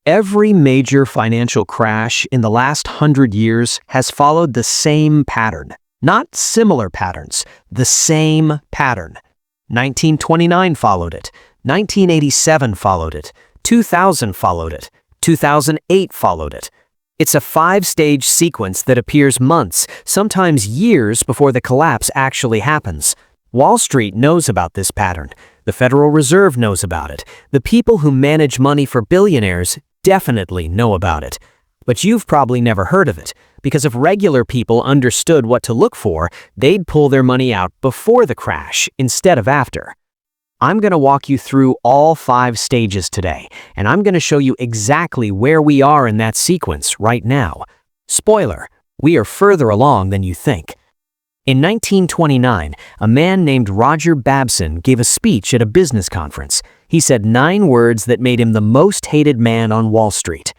Every major financial crash in the last 100 years has followed the same pattern. Not similar patterns, the same pattern. 1929 followed it, 1987 followed it, 2000 followed it, 2008 followed it. It's a 5-stage sequence that appears months, sometimes years before the collapse actually happens. Wall Street knows about this pattern. The Federal Reserve knows about it. The people who manage money for billionaires definitely know about it. But you've probably never heard of it, because if regular people understood what to look for, they'd pull their money out before the crash instead of after. I'm going to walk you through all 5 stages today, and I'm going to show you exactly where we are in that sequence right now. Spoiler, we are further along than you think. In 1929, a man named Roger Babson gave a speech at a business conference. He said 9 words that made him the most hated man on Wall Street.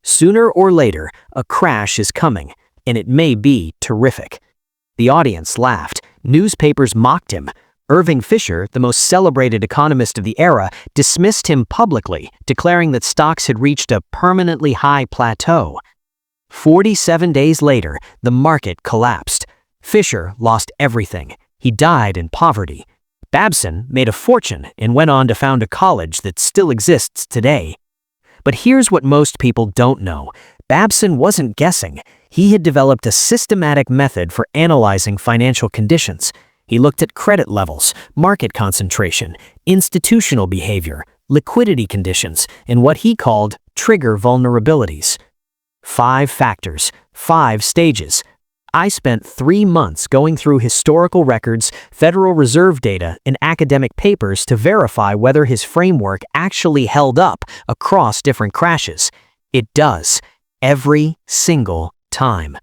Sooner or later, a crash is coming, and it may be terrific. The audience laughed. Newspapers mocked him. Irving Fisher, the most celebrated economist of the era, dismissed him publicly, declaring that stocks had reached a permanently high plateau. 47 days later, the market collapsed. Fisher lost everything. He died in poverty. Babson made a fortune and went on to found a college that still exists today. But here's what most people don't know. Babson wasn't guessing. He had developed a systematic method for analyzing financial conditions. He looked at credit levels, market concentration, institutional behavior, liquidity conditions, and what he called trigger vulnerabilities. 5 factors, 5 stages. I spent 3 months going through historical records, Federal Reserve data, and academic papers to verify whether his framework actually held up across different crashes. It does, every single time.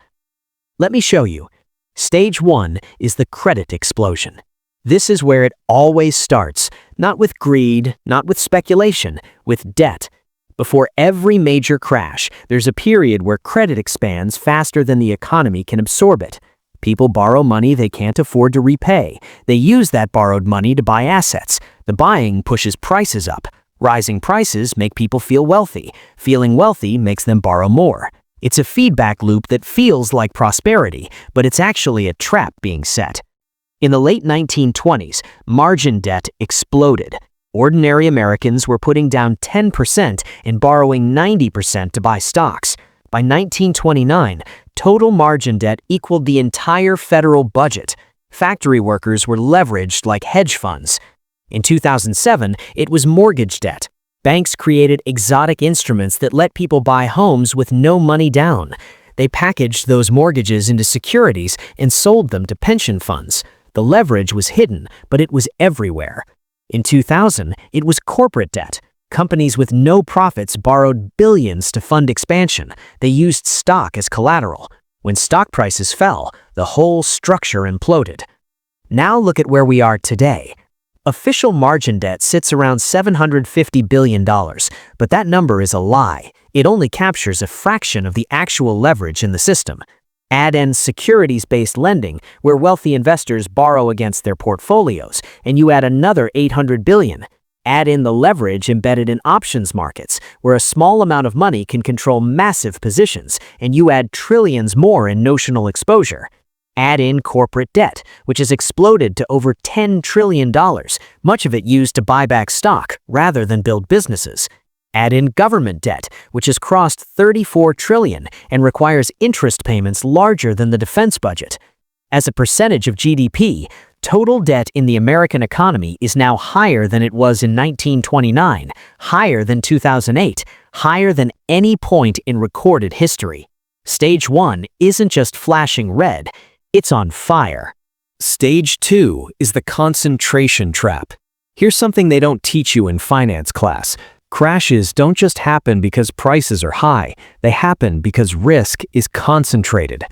Let me show you. Stage 1 is the credit explosion. This is where it always starts, not with greed, not with speculation, with debt. Before every major crash, there's a period where credit expands faster than the economy can absorb it. People borrow money they can't afford to repay. They use that borrowed money to buy assets. The buying pushes prices up. Rising prices make people feel wealthy. Feeling wealthy makes them borrow more. It's a feedback loop that feels like prosperity, but it's actually a trap being set. In the late 1920s, margin debt exploded. Ordinary Americans were putting down 10% and borrowing 90% to buy stocks. By 1929, total margin debt equaled the entire federal budget. Factory workers were leveraged like hedge funds. In 2007, it was mortgage debt. Banks created exotic instruments that let people buy homes with no money down. They packaged those mortgages into securities and sold them to pension funds. The leverage was hidden, but it was everywhere. In 2000, it was corporate debt. Companies with no profits borrowed billions to fund expansion. They used stock as collateral. When stock prices fell, the whole structure imploded. Now look at where we are today. Official margin debt sits around $750 billion, but that number is a lie. It only captures a fraction of the actual leverage in the system. Add in securities-based lending, where wealthy investors borrow against their portfolios, and you add another $800 billion. Add in the leverage embedded in options markets, where a small amount of money can control massive positions, and you add trillions more in notional exposure. Add in corporate debt, which has exploded to over $10 trillion, much of it used to buy back stock rather than build businesses. Add in government debt, which has crossed $34 trillion and requires interest payments larger than the defense budget. As a percentage of GDP, total debt in the American economy is now higher than it was in 1929, higher than 2008, higher than any point in recorded history. Stage 1 isn't just flashing red, it's on fire. Stage 2 is the concentration trap. Here's something they don't teach you in finance class. Crashes don't just happen because prices are high, they happen because risk is concentrated.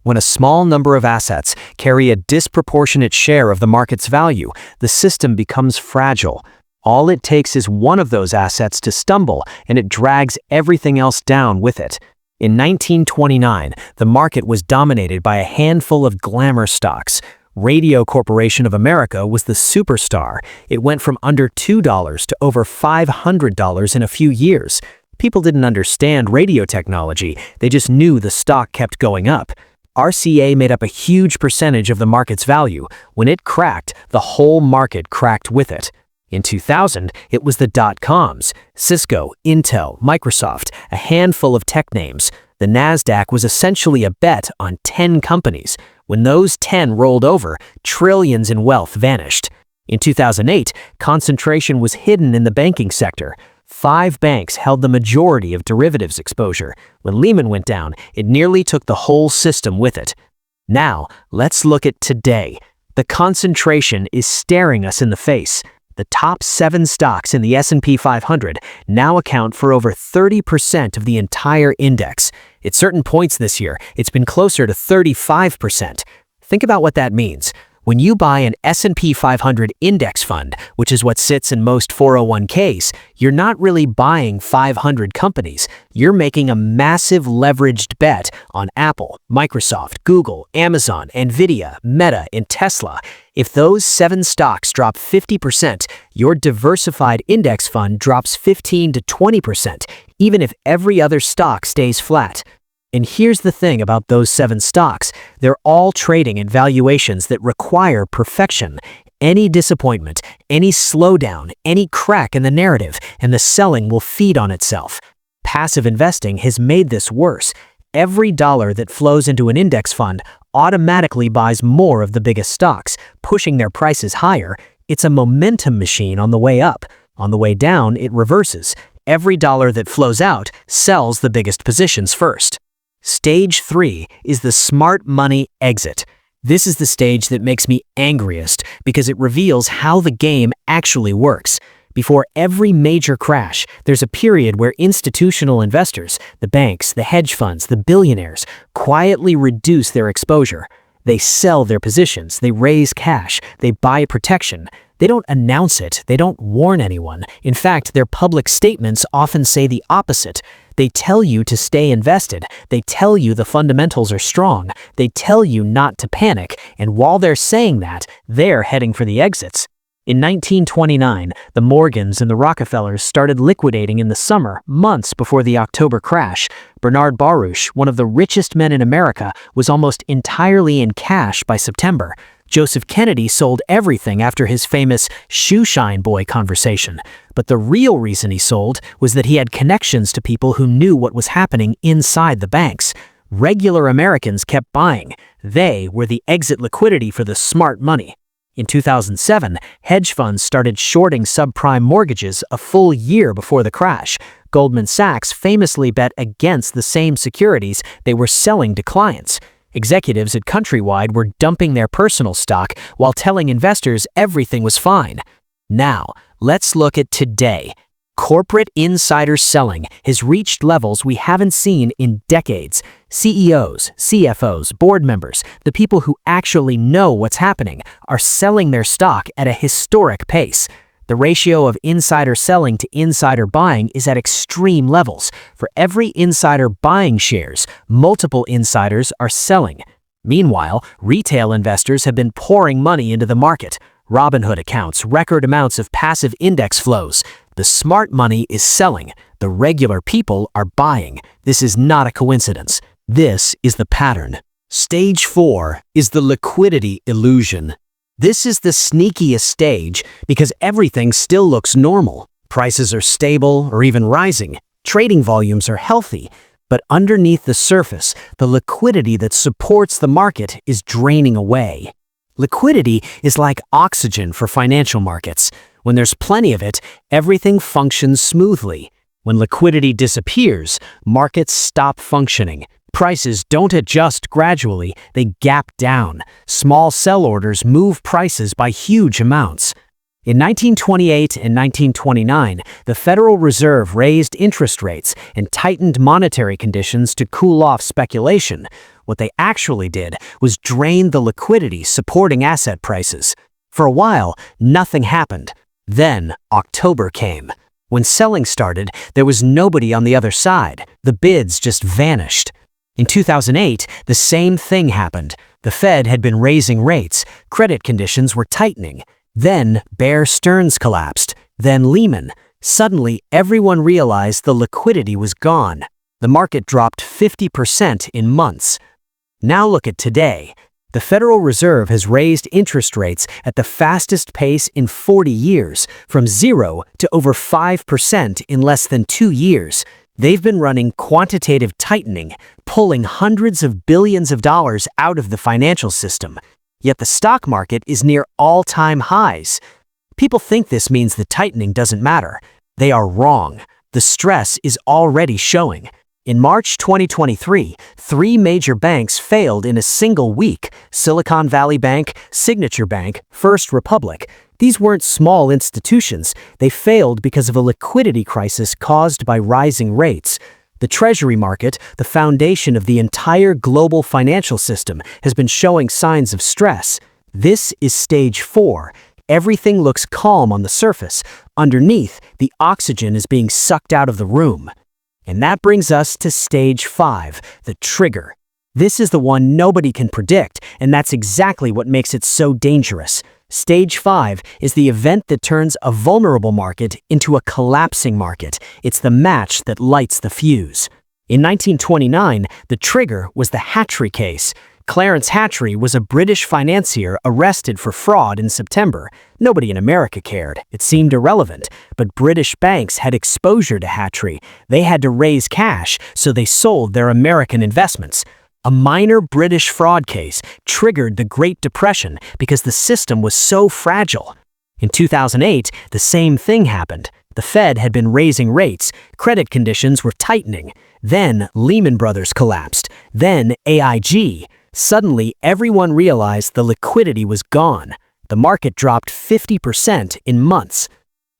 When a small number of assets carry a disproportionate share of the market's value, the system becomes fragile. All it takes is one of those assets to stumble, and it drags everything else down with it. In 1929, the market was dominated by a handful of glamour stocks. Radio Corporation of America was the superstar. It went from under $2 to over $500 in a few years. People didn't understand radio technology, they just knew the stock kept going up. RCA made up a huge percentage of the market's value. When it cracked, the whole market cracked with it. In 2000, it was the dot-coms, Cisco, Intel, Microsoft, a handful of tech names. The Nasdaq was essentially a bet on 10 companies. When those 10 rolled over, trillions in wealth vanished. In 2008, concentration was hidden in the banking sector. 5 banks held the majority of derivatives exposure. When Lehman went down, it nearly took the whole system with it. Now, let's look at today. The concentration is staring us in the face. The top 7 stocks in the S&P 500 now account for over 30% of the entire index. At certain points this year, it's been closer to 35%. Think about what that means. When you buy an S&P 500 index fund, which is what sits in most 401ks, you're not really buying 500 companies. You're making a massive leveraged bet on Apple, Microsoft, Google, Amazon, Nvidia, Meta, and Tesla. If those 7 stocks drop 50%, your diversified index fund drops 15 to 20%, even if every other stock stays flat. And here's the thing about those 7 stocks. They're all trading at valuations that require perfection. Any disappointment, any slowdown, any crack in the narrative, and the selling will feed on itself. Passive investing has made this worse. Every dollar that flows into an index fund automatically buys more of the biggest stocks, pushing their prices higher. It's a momentum machine on the way up. On the way down, it reverses. Every dollar that flows out sells the biggest positions first. Stage 3 is the smart money exit. This is the stage that makes me angriest because it reveals how the game actually works. Before every major crash, there's a period where institutional investors, the banks, the hedge funds, the billionaires, quietly reduce their exposure. They sell their positions, they raise cash, they buy protection. They don't announce it, they don't warn anyone. In fact, their public statements often say the opposite. They tell you to stay invested, they tell you the fundamentals are strong, they tell you not to panic, and while they're saying that, they're heading for the exits. In 1929, the Morgans and the Rockefellers started liquidating in the summer, months before the October crash. Bernard Baruch, one of the richest men in America, was almost entirely in cash by September. Joseph Kennedy sold everything after his famous shoeshine boy conversation. But the real reason he sold was that he had connections to people who knew what was happening inside the banks. Regular Americans kept buying. They were the exit liquidity for the smart money. In 2007, hedge funds started shorting subprime mortgages a full year before the crash. Goldman Sachs famously bet against the same securities they were selling to clients. Executives at Countrywide were dumping their personal stock while telling investors everything was fine. Now, let's look at today. Corporate insider selling has reached levels we haven't seen in decades. CEOs, CFOs, board members, the people who actually know what's happening, are selling their stock at a historic pace. The ratio of insider selling to insider buying is at extreme levels. For every insider buying shares, multiple insiders are selling. Meanwhile, retail investors have been pouring money into the market. Robinhood accounts record amounts of passive index flows. The smart money is selling. The regular people are buying. This is not a coincidence. This is the pattern. Stage 4 is the liquidity illusion. This is the sneakiest stage because everything still looks normal. Prices are stable or even rising. Trading volumes are healthy. But underneath the surface, the liquidity that supports the market is draining away. Liquidity is like oxygen for financial markets. When there's plenty of it, everything functions smoothly. When liquidity disappears, markets stop functioning. Prices don't adjust gradually, they gap down. Small sell orders move prices by huge amounts. In 1928 and 1929, the Federal Reserve raised interest rates and tightened monetary conditions to cool off speculation. What they actually did was drain the liquidity supporting asset prices. For a while, nothing happened. Then, October came. When selling started, there was nobody on the other side. The bids just vanished. In 2008, the same thing happened. The Fed had been raising rates. Credit conditions were tightening. Then Bear Stearns collapsed. Then Lehman. Suddenly, everyone realized the liquidity was gone. The market dropped 50% in months. Now look at today. The Federal Reserve has raised interest rates at the fastest pace in 40 years, from 0 to over 5% in less than 2 years. They've been running quantitative tightening, pulling hundreds of billions of dollars out of the financial system. Yet the stock market is near all-time highs. People think this means the tightening doesn't matter. They are wrong. The stress is already showing. In March 2023, 3 major banks failed in a single week: Silicon Valley Bank, Signature Bank, First Republic. These weren't small institutions. They failed because of a liquidity crisis caused by rising rates. The Treasury market, the foundation of the entire global financial system, has been showing signs of stress. This is stage 4. Everything looks calm on the surface. Underneath, the oxygen is being sucked out of the room. And that brings us to stage 5, the trigger. This is the one nobody can predict, and that's exactly what makes it so dangerous. Stage 5 is the event that turns a vulnerable market into a collapsing market. It's the match that lights the fuse. In 1929, the trigger was the Hatchery case. Clarence Hatchery was a British financier arrested for fraud in September. Nobody in America cared. It seemed irrelevant. But British banks had exposure to Hatchery. They had to raise cash, so they sold their American investments. A minor British fraud case triggered the Great Depression because the system was so fragile. In 2008, the same thing happened. The Fed had been raising rates. Credit conditions were tightening. Then Lehman Brothers collapsed. Then AIG. Suddenly, everyone realized the liquidity was gone. The market dropped 50% in months.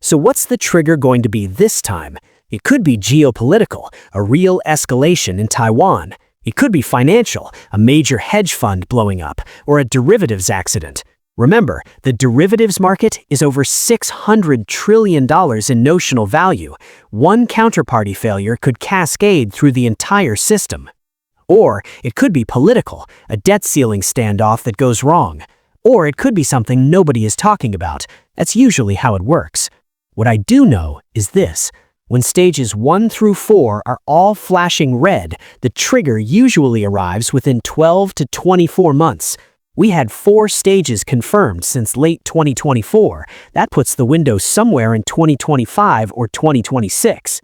So what's the trigger going to be this time? It could be geopolitical, a real escalation in Taiwan. It could be financial, a major hedge fund blowing up, or a derivatives accident. Remember, the derivatives market is over $600 trillion in notional value. One counterparty failure could cascade through the entire system. Or it could be political, a debt ceiling standoff that goes wrong. Or it could be something nobody is talking about. That's usually how it works. What I do know is this: when stages 1 through 4 are all flashing red, the trigger usually arrives within 12 to 24 months. We had 4 stages confirmed since late 2024. That puts the window somewhere in 2025 or 2026.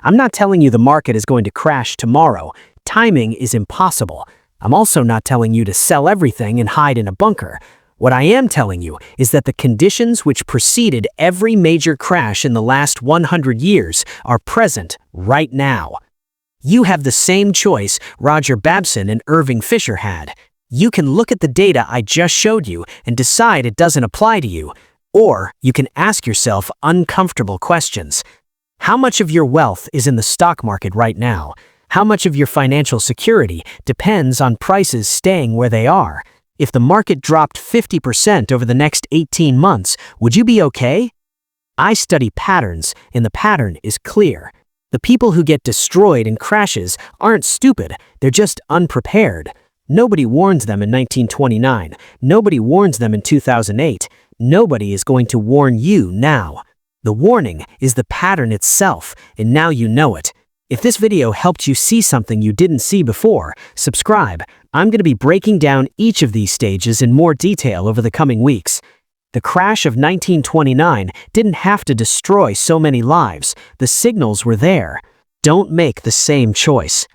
I'm not telling you the market is going to crash tomorrow. Timing is impossible. I'm also not telling you to sell everything and hide in a bunker. What I am telling you is that the conditions which preceded every major crash in the last 100 years are present right now. You have the same choice Roger Babson and Irving Fisher had. You can look at the data I just showed you and decide it doesn't apply to you. Or you can ask yourself uncomfortable questions. How much of your wealth is in the stock market right now? How much of your financial security depends on prices staying where they are? If the market dropped 50% over the next 18 months, would you be okay? I study patterns, and the pattern is clear. The people who get destroyed in crashes aren't stupid, they're just unprepared. Nobody warns them in 1929. Nobody warns them in 2008. Nobody is going to warn you now. The warning is the pattern itself, and now you know it. If this video helped you see something you didn't see before, subscribe. I'm going to be breaking down each of these stages in more detail over the coming weeks. The crash of 1929 didn't have to destroy so many lives. The signals were there. Don't make the same choice.